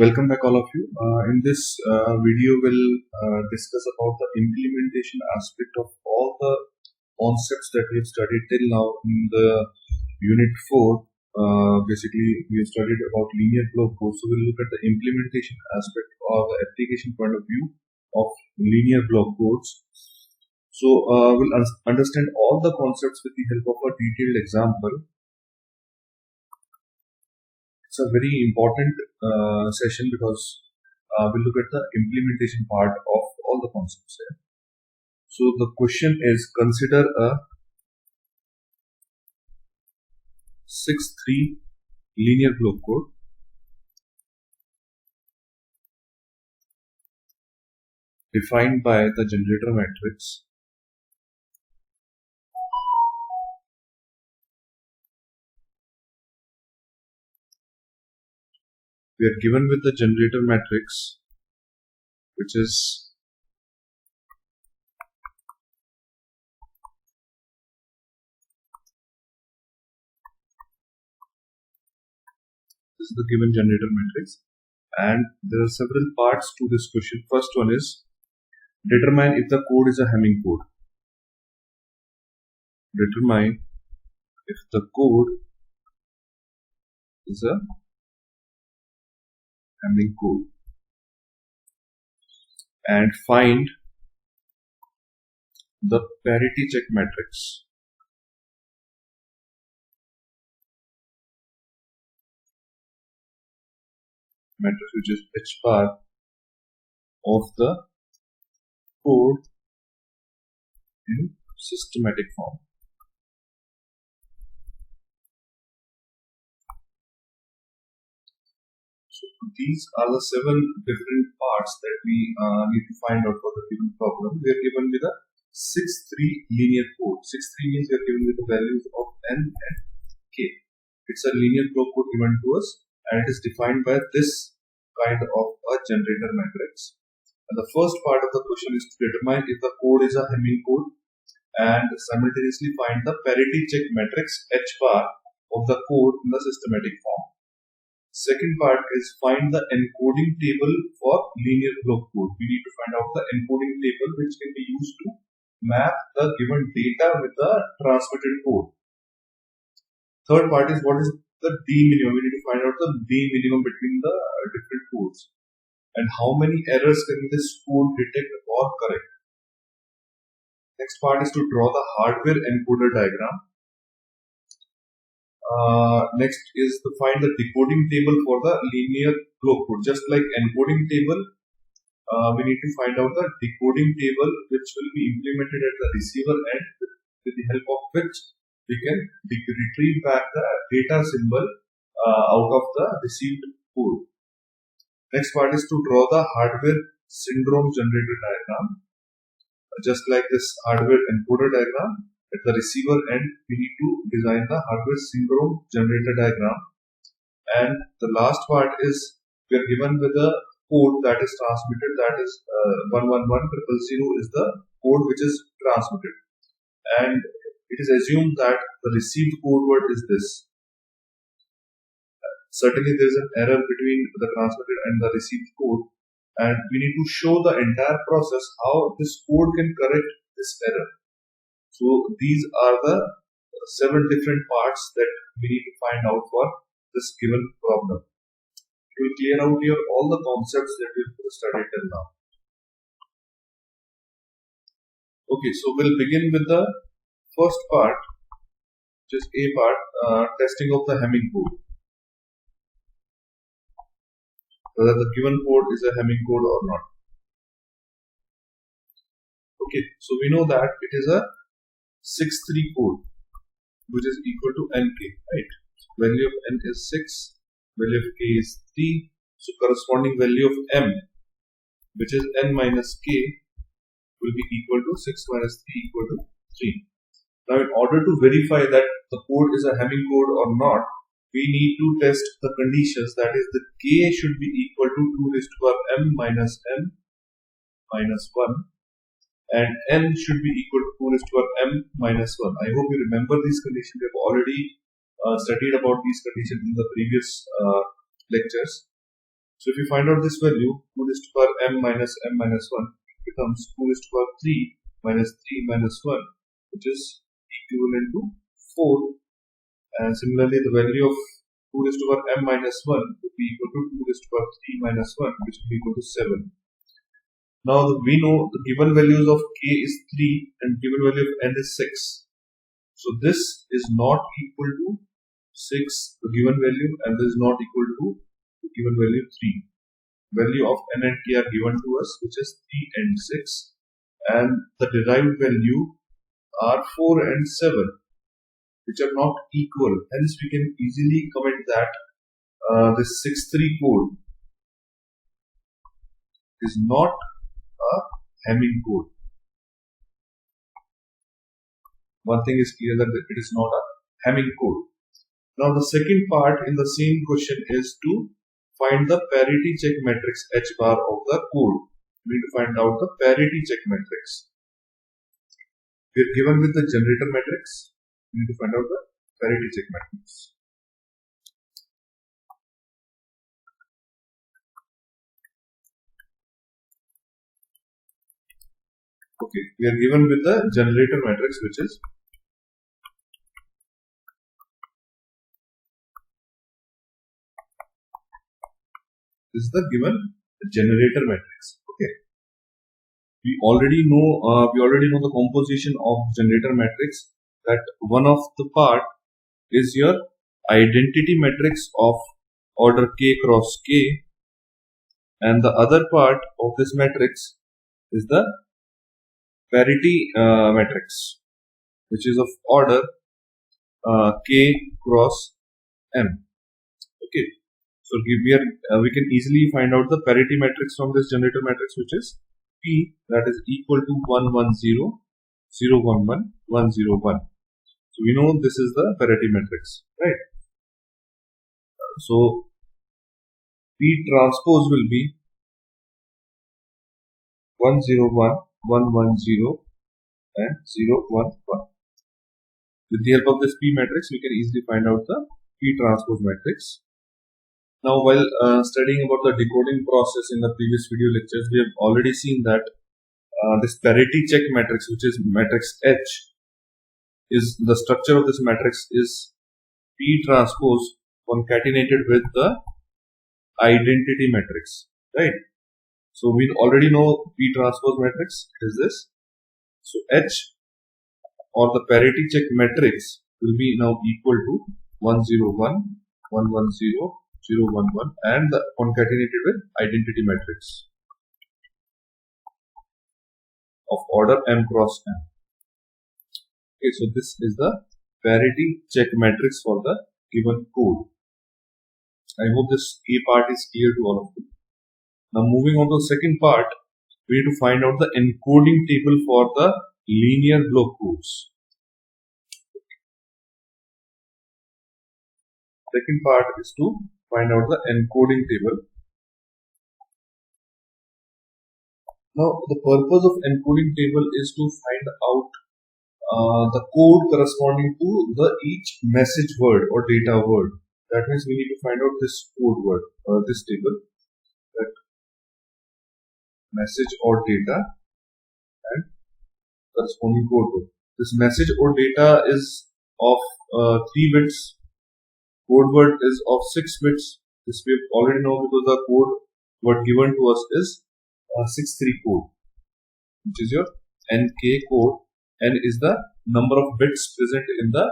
Welcome back, all of you. In this video, we'll discuss about the implementation aspect of all the concepts that we have studied till now in the Unit 4. Basically, we have studied about linear block codes. So we'll look at the implementation aspect or the application point of view of linear block codes. So we'll understand all the concepts with the help of a detailed example. It's a very important session because we'll look at the implementation part of all the concepts here. So the question is, consider a 6-3 linear block code defined by the generator matrix we are given with the generator matrix, which is the given generator matrix, and there are several parts to this question. First one is, determine if the code is a Hamming code. Determine if the code is a Hamming code, and find the parity check matrix which is H bar of the code in systematic form. So these are the 7 different parts that we need to find out for the given problem. We are given with a 6-3 linear code. 6-3 means we are given with the values of n and k. It's a linear block code given to us, and it is defined by this kind of a generator matrix. And the first part of the question is to determine if the code is a Hamming code and simultaneously find the parity check matrix H bar of the code in the systematic form. Second part is find the encoding table for linear block code. We need to find out the encoding table which can be used to map the given data with the transmitted code. Third part is what is the D minimum. We need to find out the D minimum between the different codes, and how many errors can this code detect or correct. Next part is to draw the hardware encoder diagram. Next is to find the decoding table for the linear block code. Just like encoding table, we need to find out the decoding table which will be implemented at the receiver end, with the help of which we can retrieve back the data symbol out of the received code. Next part is to draw the hardware syndrome generator diagram. Just like this hardware encoder diagram, at the receiver end we need to design the hardware syndrome generator diagram. And the last part is, we are given with a code that is transmitted, that is 111 000 is the code which is transmitted, and it is assumed that the received code word is this. Certainly there is an error between the transmitted and the received code, and we need to show the entire process how this code can correct this error. So these are the 7 different parts that we need to find out for this given problem. We will clear out here all the concepts that we have studied till now. Okay, so we'll begin with the first part, which is A part, testing of the Hamming code. Whether the given code is a Hamming code or not. Okay, so we know that it is a 6-3 code, which is equal to nk, right? Value of n is 6, value of k is 3, so corresponding value of m, which is n minus k, will be equal to 6 minus 3 equal to 3. Now, in order to verify that the code is a Hamming code or not, we need to test the conditions, that is, the k should be equal to 2 raised to the power m minus 1, and n should be equal to 2 raised to the power m minus 1. I hope you remember these conditions. We have already studied about these conditions in the previous lectures. So if you find out this value, 2 raised to the power m minus 1, it becomes 2 raised to the power 3 minus 1, which is equivalent to 4. And similarly, the value of 2 raised to the power m minus 1 would be equal to 2 raised to the power 3 minus 1, which will be equal to 7. Now we know the given values of k is 3 and given value of n is 6. So this is not equal to 6, the given value, and this is not equal to the given value 3. Value of n and k are given to us, which is 3 and 6, and the derived value are 4 and 7, which are not equal. Hence we can easily comment that this 6-3 code is not a Hamming code. One thing is clear, that it is not a Hamming code. Now the second part in the same question is to find the parity check matrix H bar of the code. We need to find out the parity check matrix. We are given with the generator matrix. We need to find out the parity check matrix. Okay, we are given with the generator matrix, which is this is the given generator matrix. Okay, we already know the composition of generator matrix, that one of the part is your identity matrix of order k cross k, and the other part of this matrix is the parity matrix, which is of order k cross m. Okay, so we can easily find out the parity matrix from this generator matrix, which is P, that is equal to 1 1 0 0 1 1 1 0 1. So we know this is the parity matrix, right? So P transpose will be 1 0 1 1 1 0 and 0 1 1. With the help of this P matrix, we can easily find out the P transpose matrix. Now, while studying about the decoding process in the previous video lectures, we have already seen that this parity check matrix, which is matrix H, is the structure of this matrix is P transpose concatenated with the identity matrix, right? So we already know P transpose matrix is this. So H, or the parity check matrix, will be now equal to 1 0 1 1 1 0 0 1 1 and the concatenated with identity matrix of order m cross m. Okay, so this is the parity check matrix for the given code. I hope this A part is clear to all of you. Now moving on to the second part, we need to find out the encoding table for the linear block codes. Second part is to find out the encoding table. Now the purpose of encoding table is to find out the code corresponding to the each message word or data word. That means we need to find out this code word or this table, that message or data and corresponding code word. This message or data is of 3 bits. Code word is of 6 bits. This we already know because the code word given to us is 6-3 code, which is your NK code. N is the number of bits present in the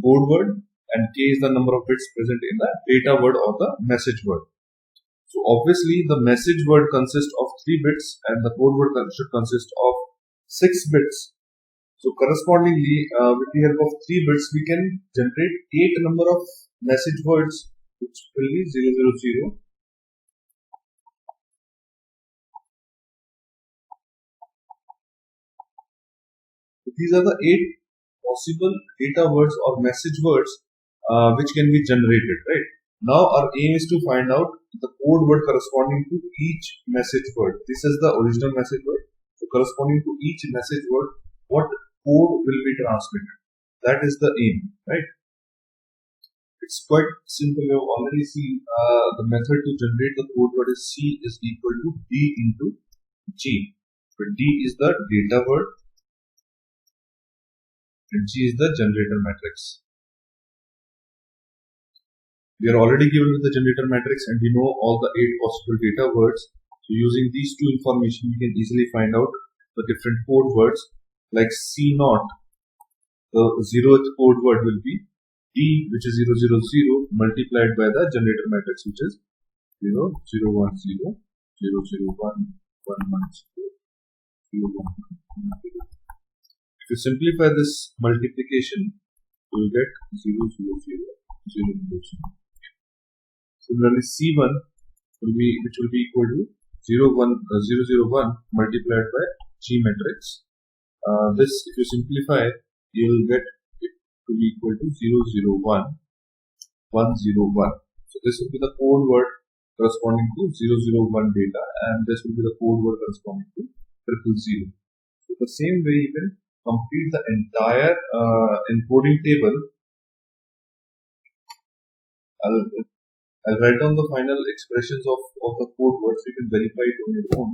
code word, and K is the number of bits present in the data word or the message word. So obviously the message word consists of 3 bits and the code word should consist of 6 bits. So correspondingly, with the help of 3 bits, we can generate 8 number of message words, which will be 000. These are the 8 possible data words or message words which can be generated, right? Now our aim is to find out the code word corresponding to each message word. This is the original message word. So corresponding to each message word, what code will be transmitted? That is the aim, right? It's quite simple. We have already seen the method to generate the code word is C is equal to D into G. But D is the data word and G is the generator matrix. We are already given with the generator matrix and we know all the 8 possible data words. So using these two information, we can easily find out the different code words. Like C0, the 0th code word will be D, which is 000 multiplied by the generator matrix, which is 0 0 1 0 0 0 1 1 1 0 0 1 1. If you simplify this multiplication, you will get 0 0 0 0 0 0. Similarly, C1 will be equal to 0 1 multiplied by G matrix. This, if you simplify, you will get it to be equal to 0 0 1 1 0 1. So this will be the code word corresponding to 0 0 1 data, and this will be the code word corresponding to 000. So the same way you can complete the entire encoding table. I'll write down the final expressions of the code words. You can verify it on your own.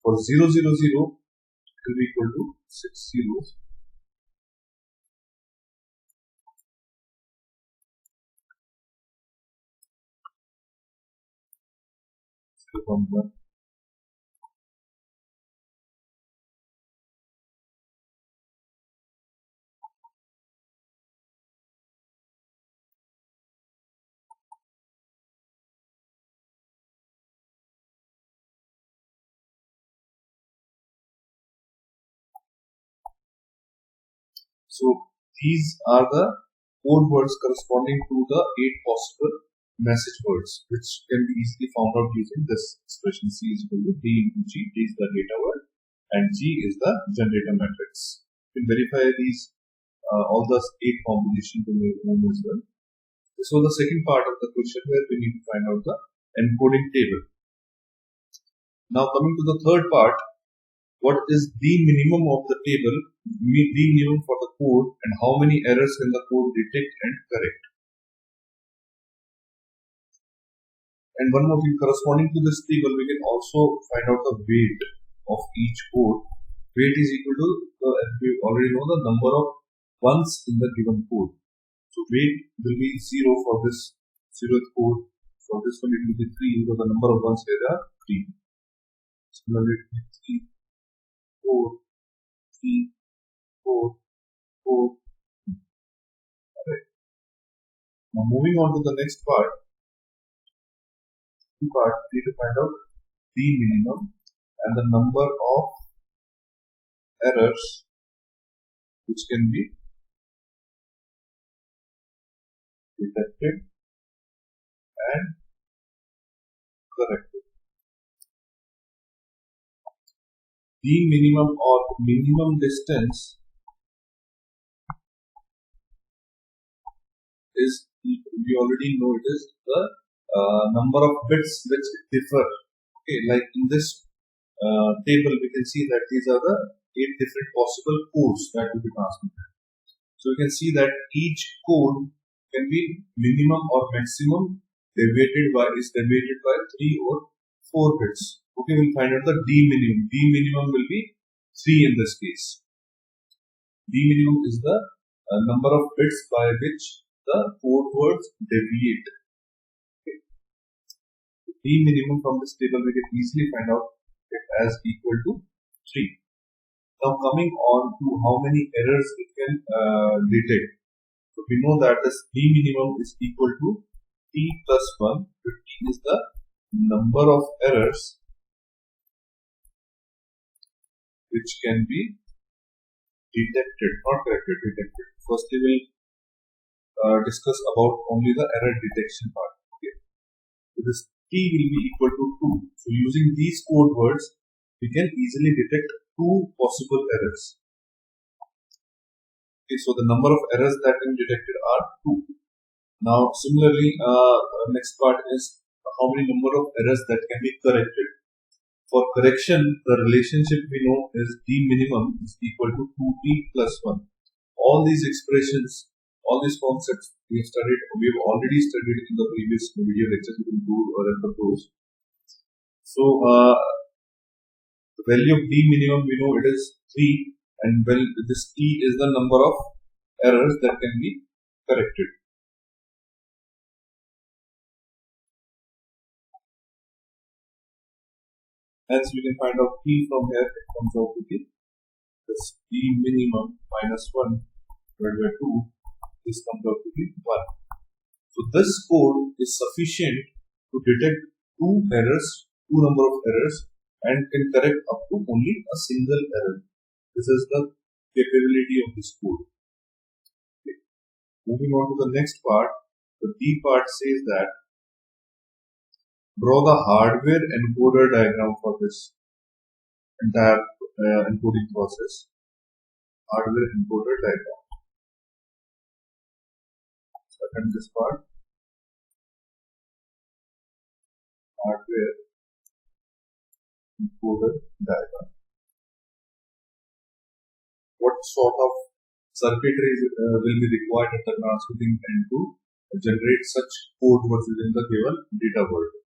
For 0 0 0, it will be equal to 6 zeros. So these are the code words corresponding to the 8 possible message words, which can be easily found out using this expression. C is equal to D into G. D is the data word and G is the generator matrix. You can verify these all the 8 combinations in your own as well. This was the second part of the question where we need to find out the encoding table. Now coming to the third part, what is the minimum of the table, the minimum for the code, and how many errors can the code detect and correct. And one more thing, corresponding to this table, we can also find out the weight of each code. Weight is equal to, we already know the number of ones in the given code. So weight will be 0 for this 0th code. For this one it will be 3 because the number of ones here are 3. Similarly, 3, 4, 3, 4, 4. Alright. Now moving on to the next part. We need to find out the minimum and the number of errors which can be detected and corrected. The minimum or minimum distance is, we already know it is the number of bits which differ. Okay, like in this table we can see that these are the 8 different possible codes that will be transmitted. So we can see that each code can be minimum or maximum deviated by 3 or 4 bits. Okay, we'll find out the D minimum. D minimum will be 3 in this case. D minimum is the number of bits by which the code words deviate. Okay. D minimum from this table we can easily find out it as equal to 3. Now coming on to how many errors it can detect. So we know that this D minimum is equal to T plus 1. 15 is the number of errors which can be detected, not corrected, detected. First we will discuss about only the error detection part. Okay. So this T will be equal to 2. So using these code words, we can easily detect 2 possible errors. Okay, so the number of errors that can be detected are 2. Now similarly, next part is how many number of errors that can be corrected. For correction, the relationship we know is D minimum is equal to 2T plus 1. All these expressions all these concepts we have already studied in the previous video lectures. You can do or refer those. So the value of d minimum, we know it is 3, and well, this t is the number of errors that can be corrected. Hence, we can find out t from here. It comes out to be this t minimum minus 1 divided by 2. This comes out to be 1. So this code is sufficient to detect two number of errors, and can correct up to only a single error. This is the capability of this code. Okay. Moving on to the next part, the B part says that draw the hardware encoder diagram for this entire encoding process. Hardware encoder diagram. So attend this part. Hardware encoder diagram. What sort of circuitry will be required at the transmitting end to generate such code within the given data world?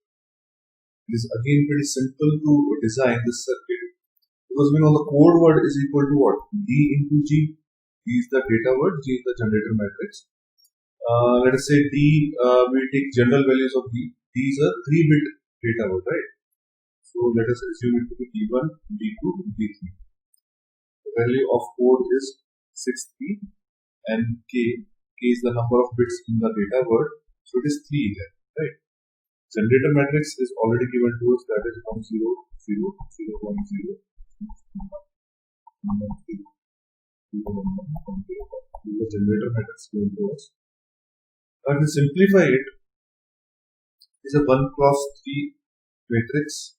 It is again pretty simple to design this circuit, because we know the code word is equal to what? D into G. D is the data word, G is the generator matrix. Let us say D, we take general values of D. D is a 3-bit data word, right? So let us assume it to be D1, D2, D3. The value of code is 63, and K is the number of bits in the data word, so it is 3 here, right? Generator matrix is already given to us, that is 1 0 0 0 1 0 the generator matrix given to us. Now to simplify it, is a 1 cross 3 matrix,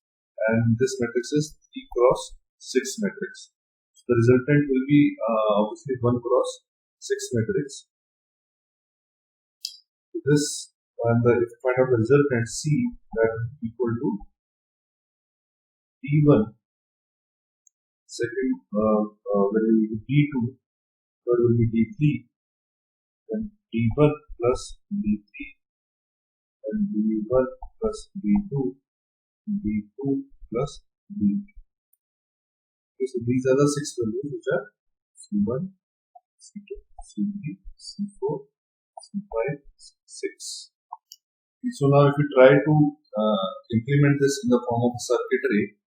and this matrix is 3 cross 6 matrix. So the resultant will be obviously 1 cross 6 matrix. This, and if you find out the resultant C, that is equal to D1, second value will be D2, third will be D3, then D1 plus D3, and D1 plus D2, D2 plus D3. Okay, so these are the 6 values which are C1, C2, C3, C4, C5, C6. So now if we try to implement this in the form of circuitry,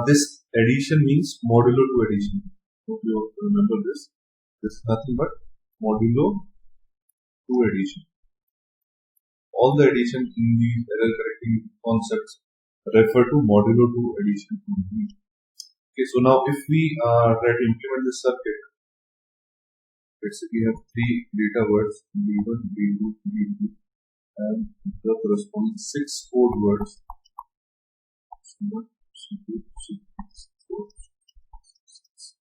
this addition means modulo 2 addition. Hope you remember this. This is nothing but modulo 2 addition. All the addition in the error correcting concepts refer to modulo 2 addition. Okay, so now if we try to implement this circuit, let's say we have 3 data words, D1, D2, D3, and the corresponding 6 code words, C1, C2, C3, C4, C6.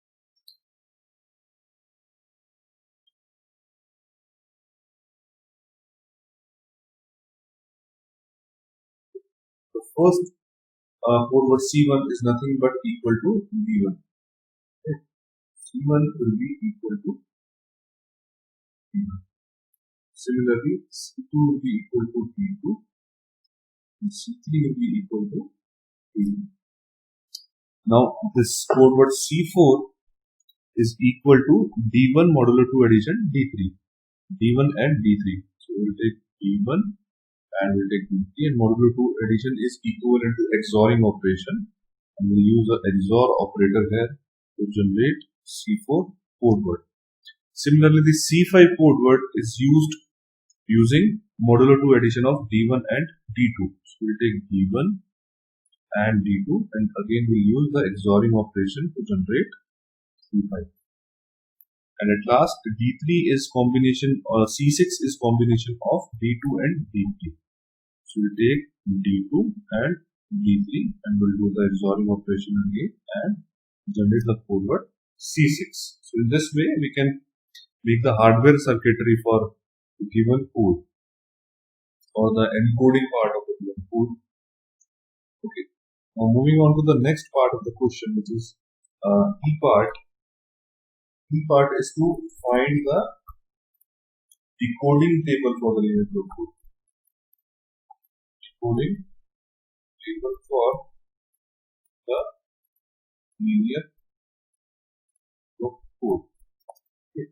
The first code word C1 is nothing but equal to D1. Okay. C1 will be equal to D1. Similarly, C2 will be equal to D2, and C3 will be equal to D2. Now, this code word C4 is equal to D1 modulo 2 addition D3. D1 and D3. So, we will take D1 and we will take D3, and modulo 2 addition is equivalent to XORing operation. And we will use the XOR operator here to generate C4 code word. Similarly, the C5 code word is used using modulo 2 addition of D1 and D2. So we will take D1 and D2, and again we will use the XORing operation to generate C5. And at last, D3 is combination, or C6 is combination of D2 and D3. So we take D2 and D3, and we'll do the XORing operation again and generate the code word C6. So in this way, we can make the hardware circuitry for the given code, or the encoding part of the given code. Okay. Now moving on to the next part of the question, which is E part. E part is to find the decoding table for the linear flow code. Decoding table for the linear flow code, okay,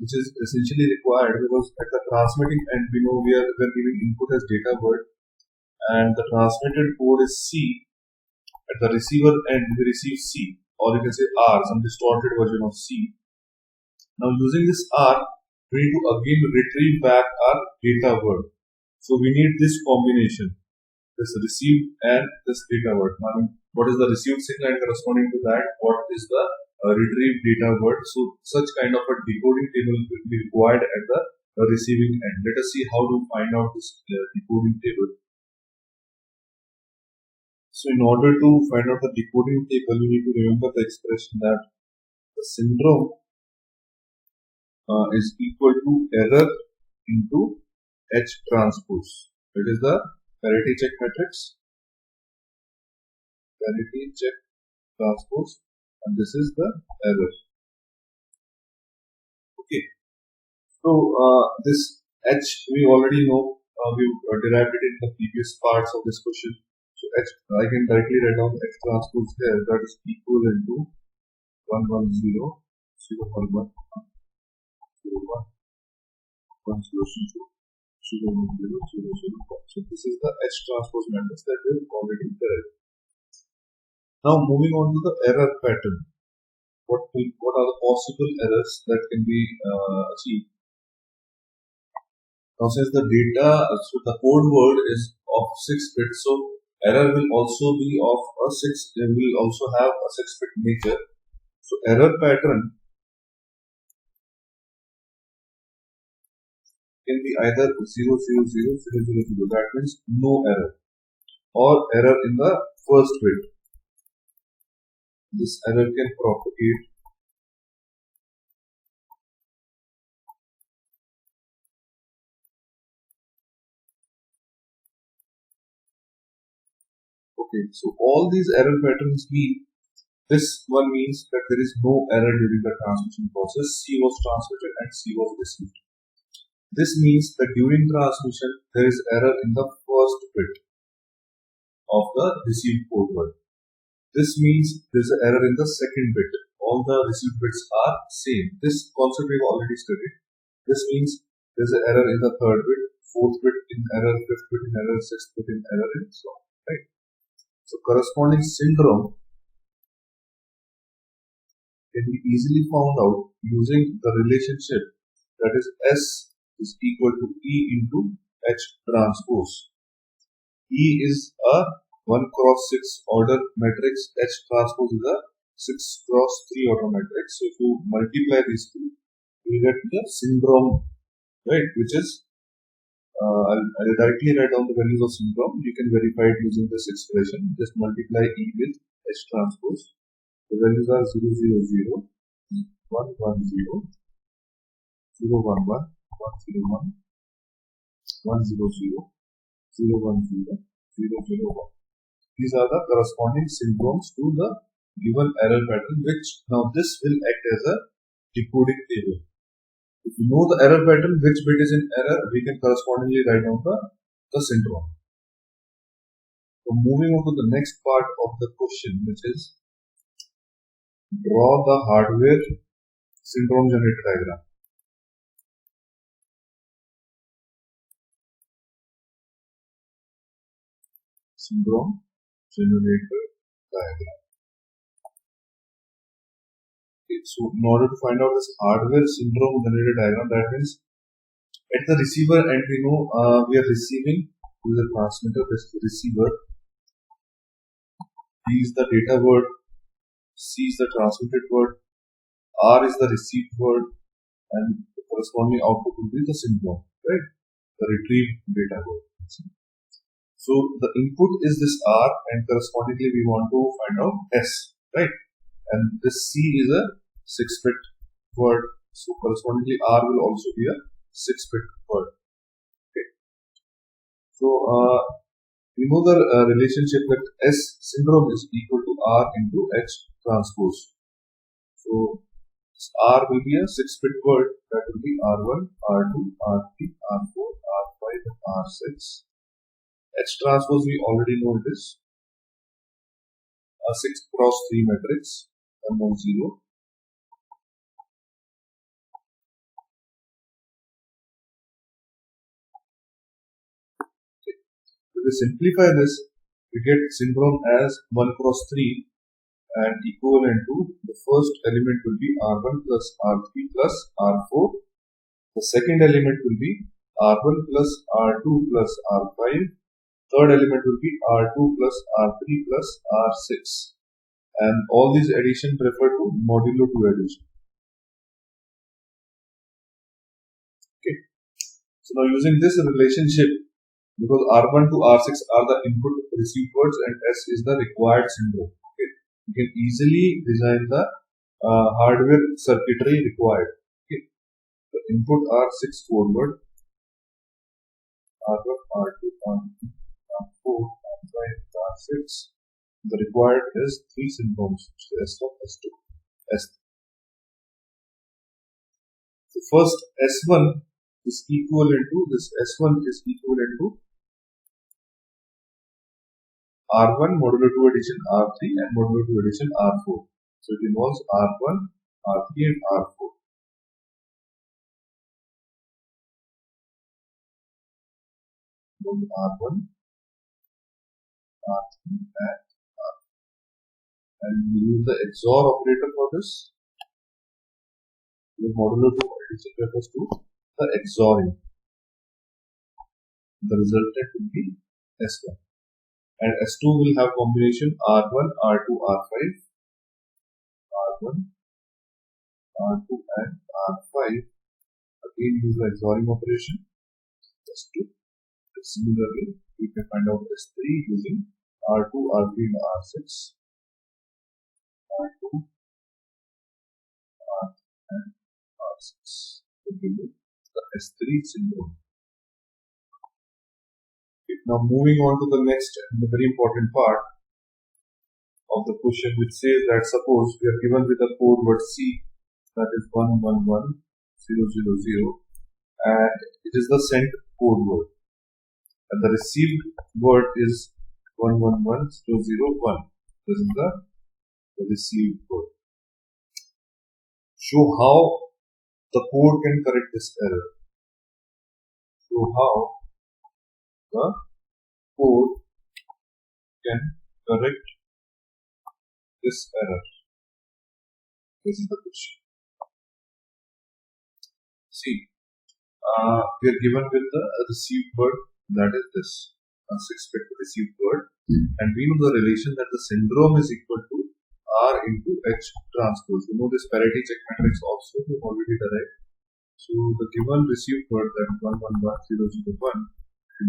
which is essentially required because at the transmitting end we know we are giving input as data word and the transmitted code is C. At the receiver end we receive C, or you can say R, some distorted version of C. Now using this R, we need to again retrieve back our data word. So we need this combination, this received and this data word. Now, what is the received signal and corresponding to that, what is the retrieved data word? So such kind of a decoding table will be required at the receiving end. Let us see how to find out this decoding table. So in order to find out the decoding table, we need to remember the expression that the syndrome is equal to error into H transpose. It is the parity check matrix, parity check transpose, and this is the error. Okay. So this H we already know, we derived it in the previous parts of this question. So H, I can directly write down H transpose here, that is equal to 110 0 11 01 1 0 0 So this is the H transpose matrix that we have already derived. Now moving on to the error pattern. What are the possible errors that can be achieved? Now since the data, so the code word is of 6 bits, so error will also be of a 6, will also have a 6-bit nature. So error pattern can be either 0 0 0 0 0 0, that means no error, or error in the first bit. This error can propagate okay. So all these error patterns mean, this one means that there is no error during the transmission process. C was transmitted and C was received. This means that during transmission there is error in the first bit of the received code word. This means there is an error in the second bit. All the received bits are same. This concept we have already studied. This means there is an error in the third bit, fourth bit in error, fifth bit in error, sixth bit in error, and so on. Right. So corresponding syndrome can be easily found out using the relationship that is S is equal to E into H transpose. E is a 1 cross 6 order matrix, H transpose is a 6 cross 3 order matrix. So if you multiply these two, you get the syndrome, right, which is, I'll directly write down the values of syndrome. You can verify it using this expression. Just multiply E with H transpose. The values are 0 0 0, 1 1 0, 0 1 1, 1 0 1, 1 0 0, 0 1 0, 0 1 0. These are the corresponding syndromes to the given error pattern, which now this will act as a decoding table. If you know the error pattern, which bit is in error, we can correspondingly write down the syndrome. So moving on to the next part of the question, which is draw the hardware syndrome generator diagram. Syndrome generator diagram. Okay, so in order to find out this hardware syndrome generator diagram, that means at the receiver end we know we are receiving, this is the transmitter, this is the receiver, D is the data word, C is the transmitted word, R is the received word, and the corresponding output will be the syndrome, right? The retrieved data word. So the input is this R, and correspondingly we want to find out S, right? And this C is a 6-bit word, so correspondingly R will also be a 6-bit word. Okay. So we know the relationship that S syndrome is equal to R into H transpose. So R will be a 6-bit word, that will be R1, R2, R3, R4, R5, R6. H transpose we already know it is a 6 cross 3 matrix, 1 1 0. If we simplify this, we get syndrome as 1 cross 3 and equivalent to the first element will be R1 plus R3 plus R4. The second element will be R1 plus R2 plus R5. Third element will be R2 plus R3 plus R6. And all these additions refer to modulo 2 addition. Okay. So now using this relationship, because R1 to R6 are the input received words and S is the required syndrome. Okay. You can easily design the hardware circuitry required. Okay. The input are 6 code words. R1, R2, R3, R4, R5, R6. The required is 3 syndromes, S1, S2, S3. The first S1 is equivalent to this. S1 is equivalent to R1 modulo 2 addition R3 and modulo 2 addition R4. So it involves R1, R3 and R4. R1, R3 and R4. And we use the XOR operator for this. The modulo 2 addition refers to the XORing. The resultant will be S1. And S2 will have combination R1, R2, R5, R1, R2 and R5. Again use the XORing operation. S2. Similarly, we can find out S3 using R2, R3 and R6. R2, R3 and R6. Will give you the S3 syndrome. Now moving on to the next and the very important part of the question, which says that suppose we are given with a code word C, that is 111 000, and it is the sent code word, and the received word is 111 001. This is the received word. Show how the code can correct this error. Show how the code can correct this error. This is the question. See, we are given with the received word, that is this 6-bit received word, and we know the relation that the syndrome is equal to R into H transpose. You know this parity check matrix also we already derived. So the given received word, that is 111 001,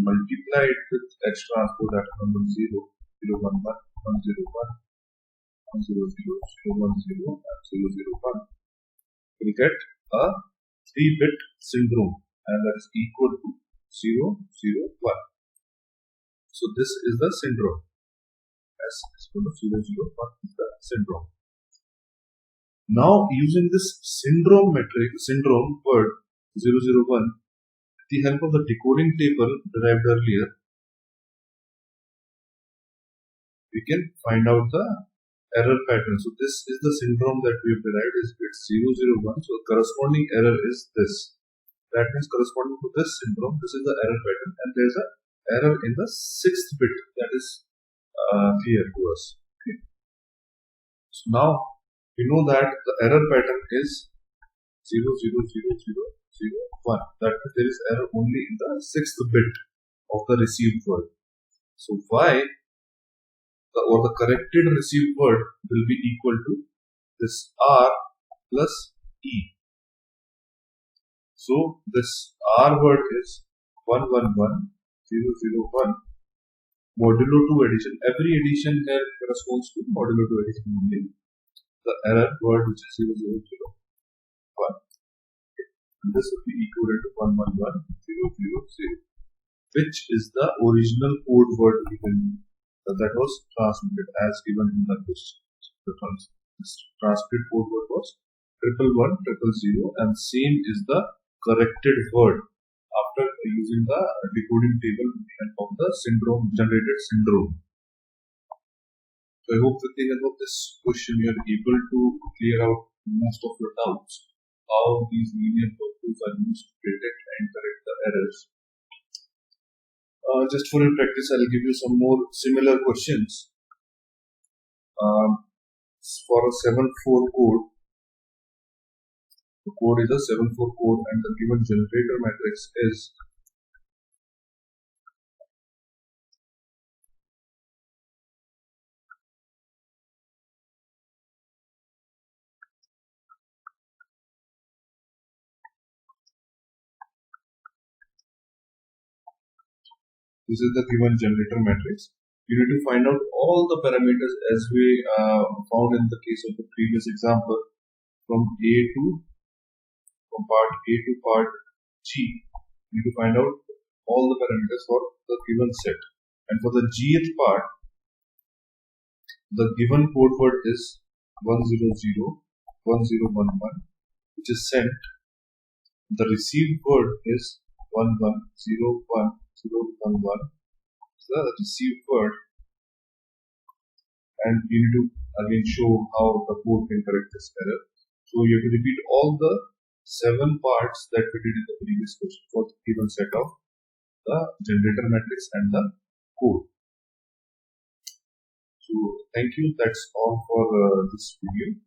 multiplied with H transpose, that is 110 011 101 100 010 and 001, will get a 3-bit syndrome, and that is equal to 001. So this is the syndrome. S is equal to 001 is the syndrome. Now using this syndrome word 001, with the help of the decoding table derived earlier, we can find out the error pattern. So this is the syndrome that we have derived, is bit 001. So corresponding error is this. That means corresponding to this syndrome, this is the error pattern, and there is an error in the 6th bit, that is clear to us. Okay. So now we know that the error pattern is 00001. That means there is error only in the 6th bit of the received word. So y, the corrected received word, will be equal to this R plus E. So this R word is 111 001 modulo 2 addition. Every addition here corresponds to modulo 2 addition only. The error word, which is 0001. And this will be equivalent to 111 000, which is the original code word that was transmitted as given in the question. The transmitted code word was triple one, triple zero, and same is the corrected word after using the decoding table with the help of the syndrome generated syndrome. So I hope that in this question you are able to clear out most of your doubts how these linear purposes are used to detect and correct the errors. Just for your practice, I'll give you some more similar questions. For a 7-4 code, the code is a 7-4 code and the given generator matrix is this is the given generator matrix. You need to find out all the parameters as we found in the case of the previous example from part A to part G. You need to find out all the parameters for the given set. And for the Gth part, the given code word is 1001011, which is sent. The received word is 110111. The received word, and you need to again show how the code can correct this error. So you have to repeat all the 7 parts that we did in the previous question for the given set of the generator matrix and the code. So thank you. That's all for this video.